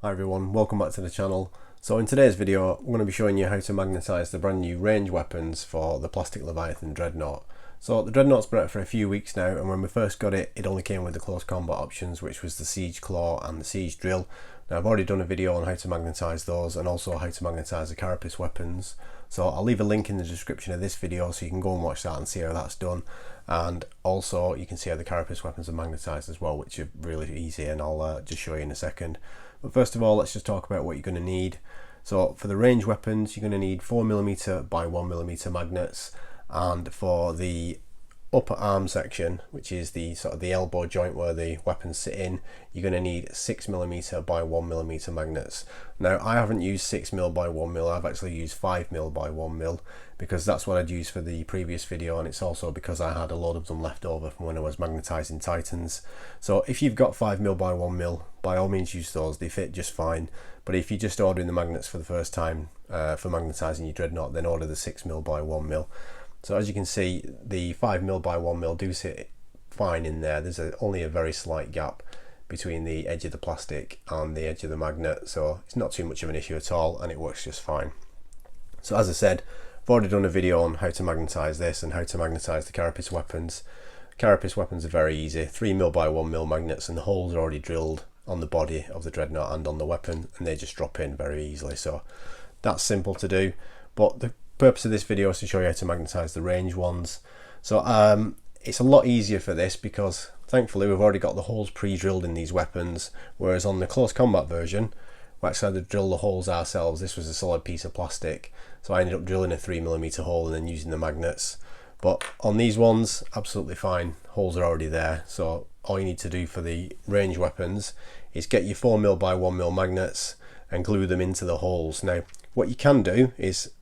Hi everyone, welcome back to the channel. So in today's video, I'm going to be showing you how to magnetise the brand new range weapons for the plastic Leviathan Dreadnought. So the Dreadnought's been out for a few weeks now, and when we first got it, it only came with the close combat options, which was the Siege Claw and the Siege Drill. Now I've already done a video on how to magnetise those and also how to magnetise the Carapace weapons. So I'll leave a link in the description of this video so you can go and watch that and see how that's done. And also you can see how the Carapace weapons are magnetised as well, which are really easy, and I'll just show you in a second. But first of all, let's just talk about what you're going to need. So for the range weapons, you're going to need 4mm by 1mm magnets, and for the upper arm section, which is the sort of the elbow joint where the weapons sit in, you're going to need 6mm by 1mm magnets. Now I haven't used 6mm by 1mm, I've actually used 5mm by 1mm because that's what I'd used for the previous video, and it's also because I had a lot of them left over from when I was magnetising Titans. So if you've got 5mm by 1mm, by all means use those, they fit just fine. But if you're just ordering the magnets for the first time for magnetising your Dreadnought, then order the 6mm by 1mm. So as you can see, the 5mm by 1mm do sit fine in there. There's only a very slight gap between the edge of the plastic and the edge of the magnet, so it's not too much of an issue at all, and it works just fine. So as I said, I've already done a video on how to magnetise this and how to magnetise the Carapace weapons. Carapace weapons are very easy, 3mm by 1mm magnets, and the holes are already drilled on the body of the Dreadnought and on the weapon, and they just drop in very easily. So that's simple to do, but the purpose of this video is to show you how to magnetise the range ones. So it's a lot easier for this because thankfully we've already got the holes pre-drilled in these weapons, whereas on the close combat version we actually had to drill the holes ourselves. This was a solid piece of plastic, so I ended up drilling a 3mm hole and then using the magnets. But on these ones, absolutely fine, holes are already there. So all you need to do for the range weapons is get your 4mm by 1mm magnets and glue them into the holes. Now what you can do is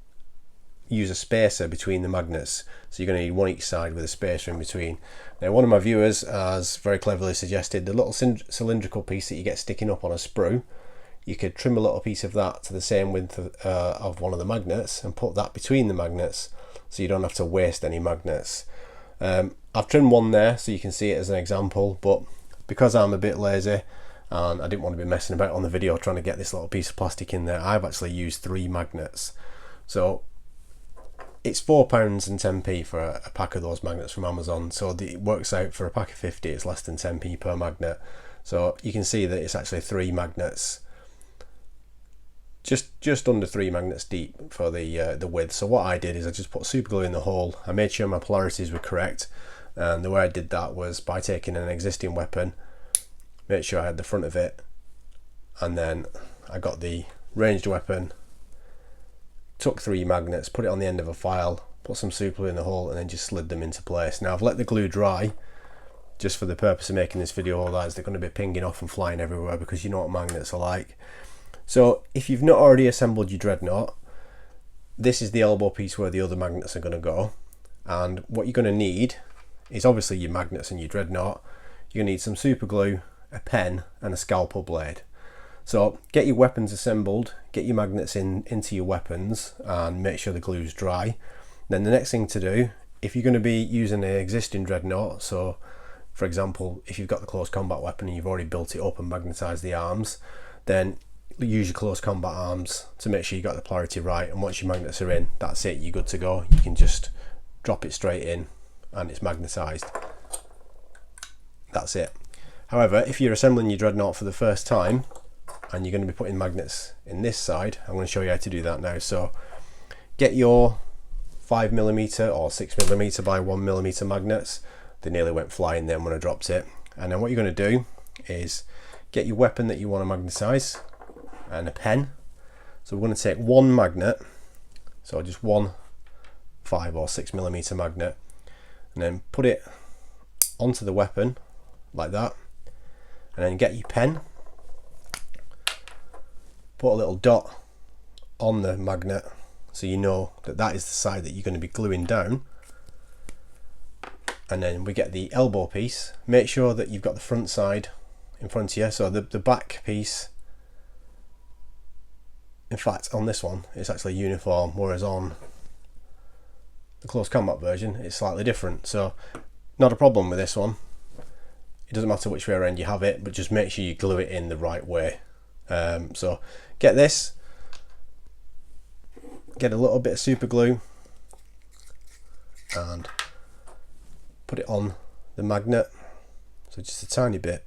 use a spacer between the magnets, so you're going to need one each side with a spacer in between. Now one of my viewers has very cleverly suggested the little cylindrical piece that you get sticking up on a sprue. You could trim a little piece of that to the same width of one of the magnets and put that between the magnets, so you don't have to waste any magnets. I've trimmed one there so you can see it as an example, but because I'm a bit lazy and I didn't want to be messing about on the video trying to get this little piece of plastic in there, I've actually used 3 magnets. So it's £4.10 for a pack of those magnets from Amazon, so it works out for a pack of 50, it's less than 10p per magnet. So you can see that it's actually 3 magnets, just under 3 magnets deep for the width. So what I did is I just put super glue in the hole. I made sure my polarities were correct, and the way I did that was by taking an existing weapon, make sure I had the front of it, and then I got the ranged weapon, took 3 magnets, put it on the end of a file, put some super glue in the hole, and then just slid them into place. Now I've let the glue dry just for the purpose of making this video, otherwise they're going to be pinging off and flying everywhere, because you know what magnets are like. So if you've not already assembled your Dreadnought, this is the elbow piece where the other magnets are going to go, and what you're going to need is obviously your magnets and your Dreadnought. You're going to need some super glue, a pen, and a scalpel blade. So get your weapons assembled, get your magnets into your weapons, and make sure the glue's dry. Then the next thing to do, if you're going to be using an existing Dreadnought, so for example if you've got the close combat weapon and you've already built it up and magnetised the arms, then use your close combat arms to make sure you got the polarity right, and once your magnets are in, that's it, you're good to go. You can just drop it straight in and it's magnetised. That's it. However, if you're assembling your Dreadnought for the first time and you're going to be putting magnets in this side, I'm going to show you how to do that now. So get your 5mm or 6mm by 1mm magnets. They nearly went flying then when I dropped it. And then what you're going to do is get your weapon that you want to magnetise and a pen. So we're going to take one magnet, so just one 5 or 6mm magnet, and then put it onto the weapon like that, and then get your pen, put a little dot on the magnet so you know that that is the side that you're going to be gluing down. And then we get the elbow piece. Make sure that you've got the front side in front of you, so the back piece, in fact on this one it's actually uniform, whereas on the close combat version it's slightly different. So not a problem with this one, it doesn't matter which way around you have it, but just make sure you glue it in the right way. So get this, get a little bit of super glue and put it on the magnet. So just a tiny bit,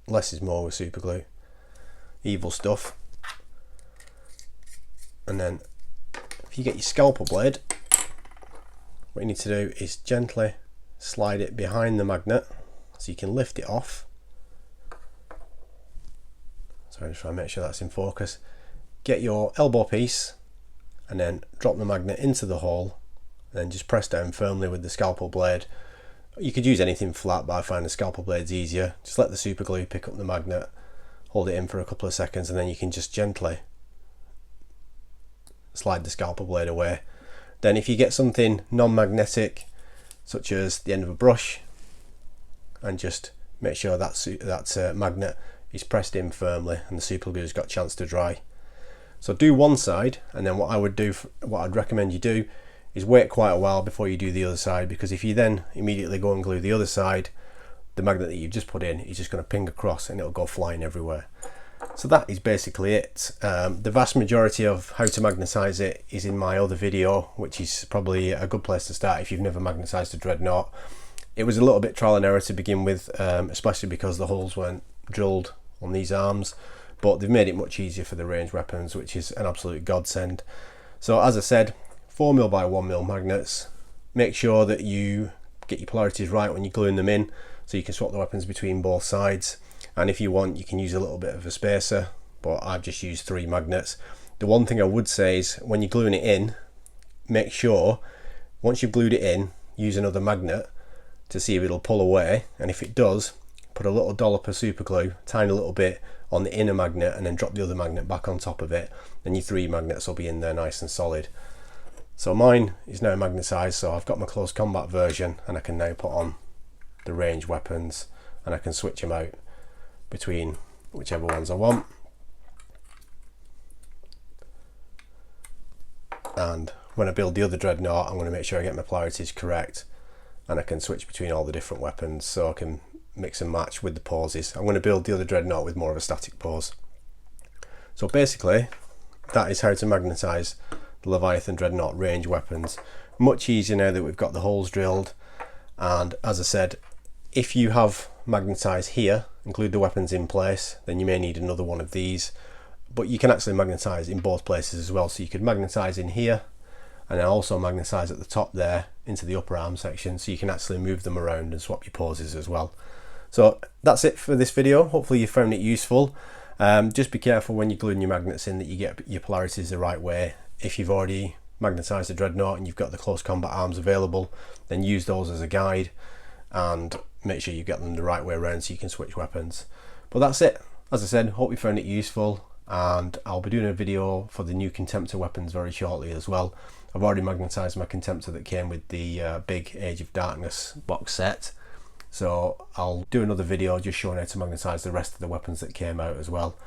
less is more with super glue, evil stuff. And then if you get your scalpel blade, what you need to do is gently slide it behind the magnet so you can lift it off. So I'm just trying to make sure that's in focus. Get your elbow piece and then drop the magnet into the hole, and then just press down firmly with the scalpel blade. You could use anything flat, but I find the scalpel blade's easier. Just let the super glue pick up the magnet, hold it in for a couple of seconds, and then you can just gently slide the scalpel blade away. Then if you get something non-magnetic, such as the end of a brush, and just make sure that magnet is pressed in firmly and the super glue's got a chance to dry. So do one side, and then what I'd recommend you do is wait quite a while before you do the other side, because if you then immediately go and glue the other side, the magnet that you've just put in is just going to ping across and it'll go flying everywhere. So that is basically it. The vast majority of how to magnetize it is in my other video, which is probably a good place to start if you've never magnetized a Dreadnought. It was a little bit trial and error to begin with, especially because the holes weren't drilled on these arms, but they've made it much easier for the range weapons, which is an absolute godsend. So as I said, 4mm by 1mm magnets. Make sure that you get your polarities right when you're gluing them in, so you can swap the weapons between both sides. And if you want, you can use a little bit of a spacer, but I've just used 3 magnets. The one thing I would say is when you're gluing it in, make sure once you've glued it in, use another magnet to see if it'll pull away, and if it does, put a little dollop of super glue, tiny little bit, on the inner magnet, and then drop the other magnet back on top of it. Then your 3 magnets will be in there nice and solid. So mine is now magnetized, so I've got my close combat version, and I can now put on the range weapons, and I can switch them out between whichever ones I want. And when I build the other Dreadnought, I'm going to make sure I get my polarities correct, and I can switch between all the different weapons, so I can mix and match with the poses. I'm going to build the other Dreadnought with more of a static pose. So basically that is how to magnetize the Leviathan Dreadnought range weapons. Much easier now that we've got the holes drilled. And as I said, if you have magnetized here, include the weapons in place, then you may need another one of these, but you can actually magnetize in both places as well. So you could magnetize in here and then also magnetize at the top there into the upper arm section, so you can actually move them around and swap your poses as well. So that's it for this video. Hopefully you found it useful. Just be careful when you're gluing your magnets in that you get your polarities the right way. If you've already magnetized a Dreadnought and you've got the close combat arms available, then use those as a guide and make sure you get them the right way around so you can switch weapons. But that's it. As I said, hope you found it useful, and I'll be doing a video for the new Contemptor weapons very shortly as well. I've already magnetized my Contemptor that came with the big Age of Darkness box set, so I'll do another video just showing how to magnetize the rest of the weapons that came out as well,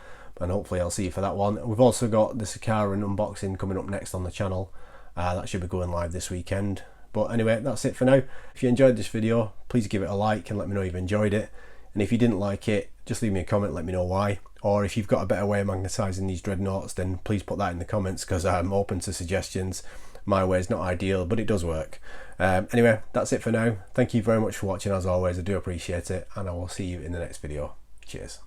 and hopefully I'll see you for that one. We've also got the Sakaran unboxing coming up next on the channel. That should be going live this weekend. But anyway, that's it for now. If you enjoyed this video, please give it a like and let me know you've enjoyed it. And if you didn't like it, just leave me a comment, let me know why. Or if you've got a better way of magnetizing these Dreadnoughts, then please put that in the comments, because I'm open to suggestions. My way is not ideal, but it does work. Anyway, that's it for now. Thank you very much for watching as always. I do appreciate it, and I will see you in the next video. Cheers.